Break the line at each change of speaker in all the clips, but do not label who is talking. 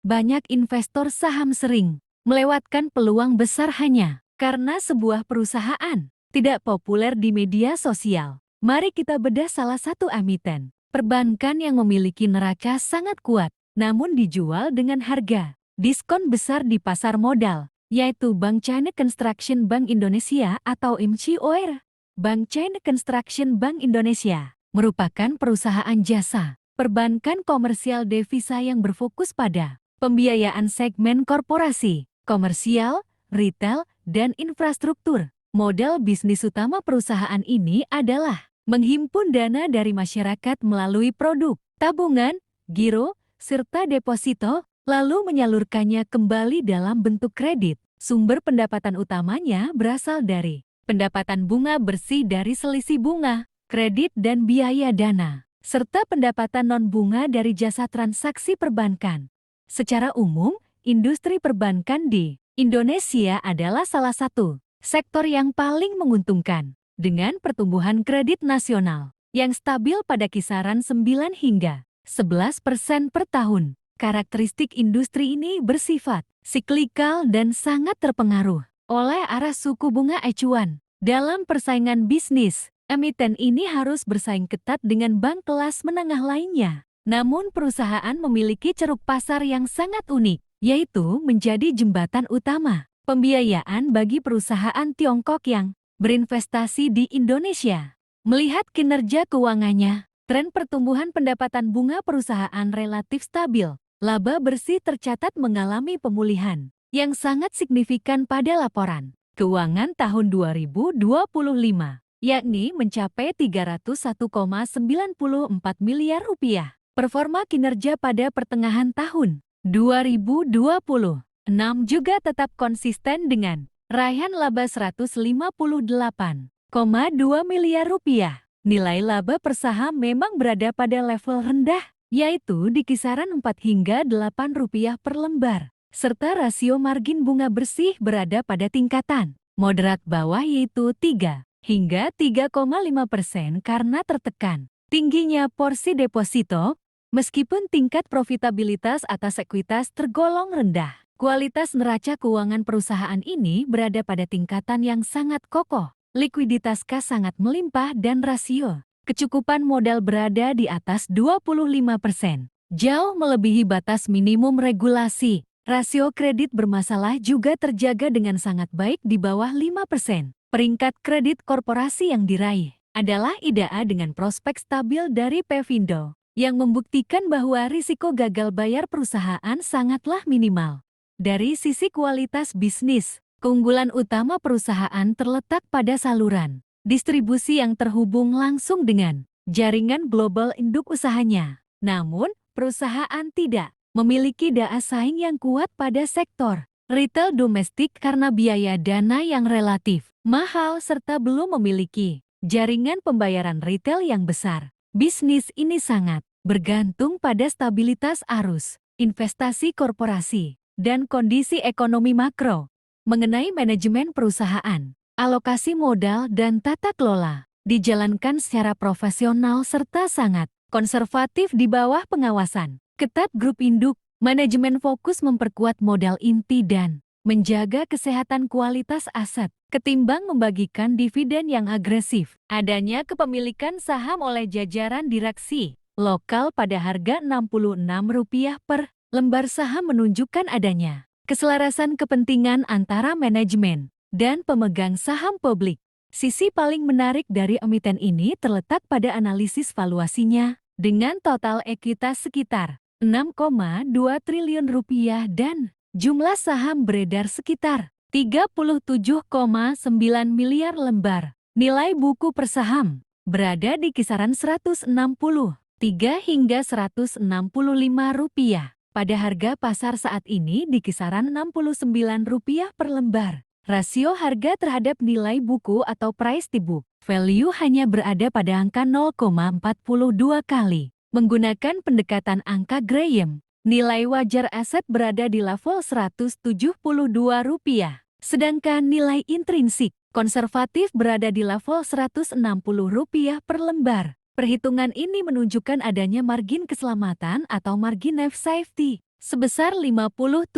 banyak investor saham sering melewatkan peluang besar hanya karena sebuah perusahaan tidak populer di media sosial. Mari kita bedah salah satu emiten perbankan yang memiliki neraca sangat kuat, namun dijual dengan harga diskon besar di pasar modal, yaitu Bank China Construction Bank Indonesia atau BCOR. Bank China Construction Bank Indonesia merupakan perusahaan jasa perbankan komersial devisa yang berfokus pada pembiayaan segmen korporasi, komersial, retail, dan infrastruktur. Modal bisnis utama perusahaan ini adalah menghimpun dana dari masyarakat melalui produk, tabungan, giro, serta deposito, lalu menyalurkannya kembali dalam bentuk kredit. Sumber pendapatan utamanya berasal dari pendapatan bunga bersih dari selisih bunga, kredit dan biaya dana, serta pendapatan non-bunga dari jasa transaksi perbankan. Secara umum, industri perbankan di Indonesia adalah salah satu sektor yang paling menguntungkan, dengan pertumbuhan kredit nasional yang stabil pada kisaran 9 hingga 11% per tahun. Karakteristik industri ini bersifat siklikal dan sangat terpengaruh oleh arah suku bunga acuan. Dalam persaingan bisnis, emiten ini harus bersaing ketat dengan bank kelas menengah lainnya. Namun perusahaan memiliki ceruk pasar yang sangat unik, yaitu menjadi jembatan utama pembiayaan bagi perusahaan Tiongkok yang berinvestasi di Indonesia. Melihat kinerja keuangannya, tren pertumbuhan pendapatan bunga perusahaan relatif stabil. Laba bersih tercatat mengalami pemulihan yang sangat signifikan pada laporan keuangan tahun 2025, yakni mencapai 301,94 miliar rupiah. Performa kinerja pada pertengahan tahun 2026 juga tetap konsisten dengan raihan laba 158,2 miliar rupiah. Nilai laba per saham memang berada pada level rendah, yaitu di kisaran 4 hingga 8 rupiah per lembar, serta rasio margin bunga bersih berada pada tingkatan moderat bawah yaitu 3 hingga 3,5% karena tertekan tingginya porsi deposito. Meskipun tingkat profitabilitas atas ekuitas tergolong rendah, kualitas neraca keuangan perusahaan ini berada pada tingkatan yang sangat kokoh. Likuiditas kas sangat melimpah dan rasio kecukupan modal berada di atas 25%, jauh melebihi batas minimum regulasi. Rasio kredit bermasalah juga terjaga dengan sangat baik di bawah 5%. Peringkat kredit korporasi yang diraih adalah IDA dengan prospek stabil dari Pevindo, yang membuktikan bahwa risiko gagal bayar perusahaan sangatlah minimal. Dari sisi kualitas bisnis, keunggulan utama perusahaan terletak pada saluran distribusi yang terhubung langsung dengan jaringan global induk usahanya. Namun, perusahaan tidak memiliki daya saing yang kuat pada sektor retail domestik karena biaya dana yang relatif mahal serta belum memiliki jaringan pembayaran retail yang besar. Bisnis ini sangat bergantung pada stabilitas arus investasi korporasi dan kondisi ekonomi makro. Mengenai manajemen perusahaan, alokasi modal dan tata kelola dijalankan secara profesional serta sangat konservatif di bawah pengawasan ketat grup induk. Manajemen fokus memperkuat modal inti dan menjaga kesehatan kualitas aset ketimbang membagikan dividen yang agresif. Adanya kepemilikan saham oleh jajaran direksi lokal pada harga Rp66 per lembar saham menunjukkan adanya keselarasan kepentingan antara manajemen dan pemegang saham publik. Sisi paling menarik dari emiten ini terletak pada analisis valuasinya dengan total ekuitas sekitar Rp6,2 triliun dan jumlah saham beredar sekitar 37,9 miliar lembar. Nilai buku per saham berada di kisaran Rp163 hingga Rp165. Pada harga pasar saat ini di kisaran Rp69 per lembar. Rasio harga terhadap nilai buku atau price to book value hanya berada pada angka 0,42 kali. Menggunakan pendekatan angka Graham, nilai wajar aset berada di level Rp172, sedangkan nilai intrinsik konservatif berada di level Rp160 per lembar. Perhitungan ini menunjukkan adanya margin keselamatan atau margin of safety sebesar 57%,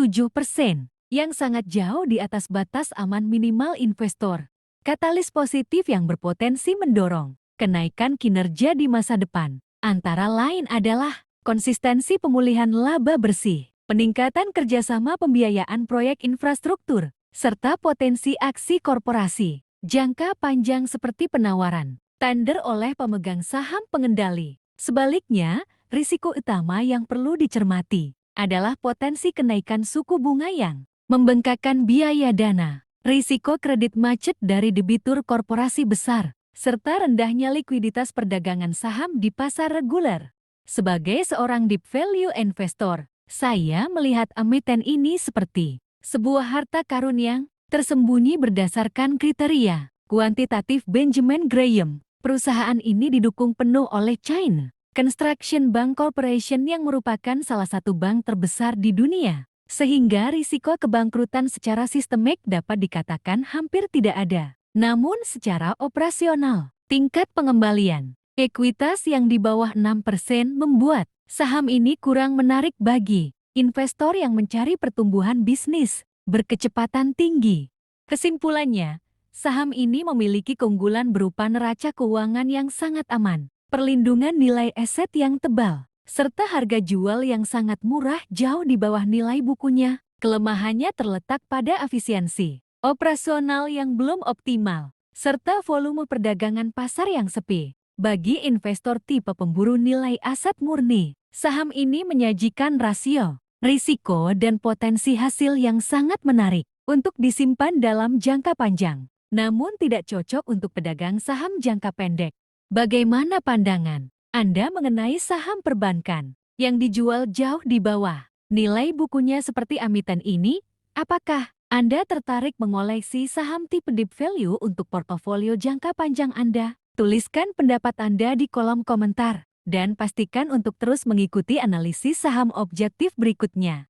yang sangat jauh di atas batas aman minimal investor. Katalis positif yang berpotensi mendorong kenaikan kinerja di masa depan, antara lain adalah konsistensi pemulihan laba bersih, peningkatan kerjasama pembiayaan proyek infrastruktur, serta potensi aksi korporasi jangka panjang seperti penawaran tender oleh pemegang saham pengendali. Sebaliknya, risiko utama yang perlu dicermati adalah potensi kenaikan suku bunga yang membengkakkan biaya dana, risiko kredit macet dari debitur korporasi besar, serta rendahnya likuiditas perdagangan saham di pasar reguler. Sebagai seorang deep value investor, saya melihat emiten ini seperti sebuah harta karun yang tersembunyi berdasarkan kriteria kuantitatif Benjamin Graham. Perusahaan ini didukung penuh oleh China Construction Bank Corporation yang merupakan salah satu bank terbesar di dunia, sehingga risiko kebangkrutan secara sistemik dapat dikatakan hampir tidak ada. Namun secara operasional, tingkat pengembalian ekuitas yang di bawah 6% membuat saham ini kurang menarik bagi investor yang mencari pertumbuhan bisnis berkecepatan tinggi. Kesimpulannya, saham ini memiliki keunggulan berupa neraca keuangan yang sangat aman, perlindungan nilai aset yang tebal, serta harga jual yang sangat murah jauh di bawah nilai bukunya. Kelemahannya terletak pada efisiensi operasional yang belum optimal, serta volume perdagangan pasar yang sepi. Bagi investor tipe pemburu nilai aset murni, saham ini menyajikan rasio risiko dan potensi hasil yang sangat menarik untuk disimpan dalam jangka panjang, namun tidak cocok untuk pedagang saham jangka pendek. Bagaimana pandangan Anda mengenai saham perbankan yang dijual jauh di bawah nilai bukunya seperti emiten ini? Apakah Anda tertarik mengoleksi saham tipe deep value untuk portofolio jangka panjang Anda? Tuliskan pendapat Anda di kolom komentar, dan pastikan untuk terus mengikuti analisis saham objektif berikutnya.